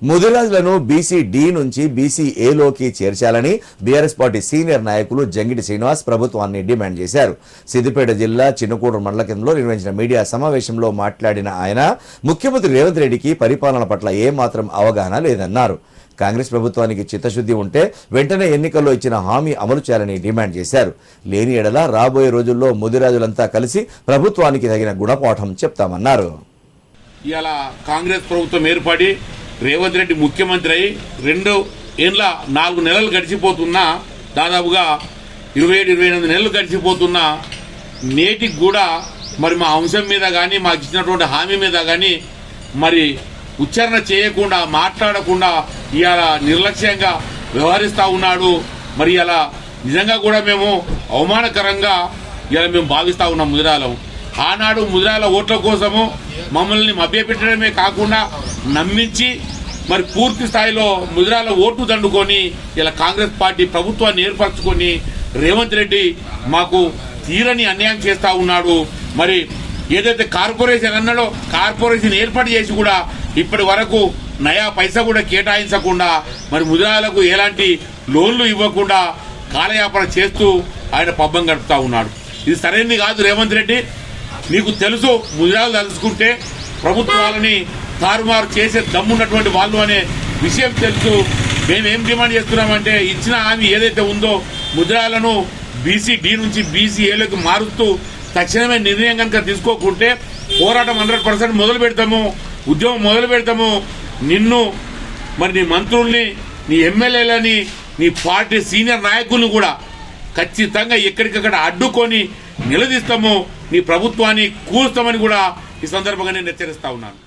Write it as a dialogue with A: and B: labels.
A: ముదిరాజులను BC D నుంచి BC ఏలోకి చేర్చాలని BRS party senior నాయకులు జంగిటి శ్రీనివాస్ ప్రభుత్వాన్ని డిమాండ్ చేశారు. సిద్దిపేట జిల్లా చిన్నకూడూరు మండల కేంద్రంలో నిర్వహించిన మీడియా సమావేశంలో మాట్లాడిన ఆయన ముఖ్యమంత్రి రేవంత్ రెడ్డికి పరిపాలన పట్ల ఏమాత్రం అవగాహన లేదన్నారు. కాంగ్రెస్ ప్రభుత్వానికి చిత్తశుద్ధి ఉంటే వెంటనే ఎన్నికల్లో ఇచ్చిన హామీ అమలు చేయాలని డిమాండ్ చేశారు. లేని ఎడల రాబోయే రోజుల్లో ముదిరాజులంతా కలిసి ప్రభుత్వానికి తగిన గుణపాఠం చెప్తామన్నారు.
B: ఇవాళ కాంగ్రెస్ ప్రభుత్వం ఏర్పడి రేవంత్ రెడ్డి ముఖ్యమంత్రి అయి 2 ఏళ్ళ 4 నెలలు గడిచిపోతున్నా, దాదాపుగా 27-28 నెలలు గడిచిపోతున్నా నేటికి కూడా మరి మా అంశం మీద కానీ మాకు ఇచ్చినటువంటి హామీ మీద కానీ మరి ఉచ్చారణ చేయకుండా మాట్లాడకుండా ఇవాళ నిర్లక్ష్యంగా వ్యవహరిస్తూ ఉన్నాడు. మరి ఇలా నిజంగా కూడా మేము అవమానకరంగా ఇలా మేము భావిస్తూ ఉన్నాం. ముదిరాలం ఆనాడు ముదిరాల ఓట్ల కోసము మమ్మల్ని మభ్యపెట్టడమే కాకుండా నమ్మించి మరి పూర్తి స్థాయిలో ముదిరాల ఓట్లు దండుకొని ఇలా కాంగ్రెస్ పార్టీ ప్రభుత్వాన్ని ఏర్పరచుకొని రేవంత్ రెడ్డి మాకు తీరని అన్యాయం చేస్తూ ఉన్నాడు. మరి ఏదైతే కార్పొరేషన్ అన్నాడో కార్పొరేషన్ ఏర్పాటు చేసి కూడా ఇప్పటి వరకు నయా పైసా కూడా కేటాయించకుండా మరి ముదిరాలకు ఎలాంటి లోన్లు ఇవ్వకుండా కాలయాపన చేస్తూ ఆయన పబ్బం గడుపుతా ఉన్నాడు. ఇది సరైనది కాదు. రేవంత్ రెడ్డి నీకు తెలుసు, ముదిరాలు తలుచుకుంటే ప్రభుత్వాలని తారుమారు చేసే దమ్మున్నటువంటి వాళ్ళు అనే విషయం తెలుసు. మేమేం డిమాండ్ చేస్తున్నామంటే ఇచ్చిన హామీ ఏదైతే ఉందో ముదిరాలను బీసీ డి నుంచి బీసీ ఏలోకి మారుస్తూ తక్షణమే నిర్ణయం కనుక తీసుకోకుంటే పోరాటం 100% మొదలు పెడతాము, ఉద్యమం మొదలు పెడతాము. నిన్ను మరి నీ మంత్రుల్ని, నీ ఎమ్మెల్యేలని, నీ పార్టీ సీనియర్ నాయకులను కూడా ఖచ్చితంగా ఎక్కడికక్కడ అడ్డుకొని నిలదీస్తాము, నీ ప్రభుత్వాన్ని కూల్స్తామని కూడా ఈ సందర్భంగా నేను హెచ్చరిస్తా ఉన్నాను.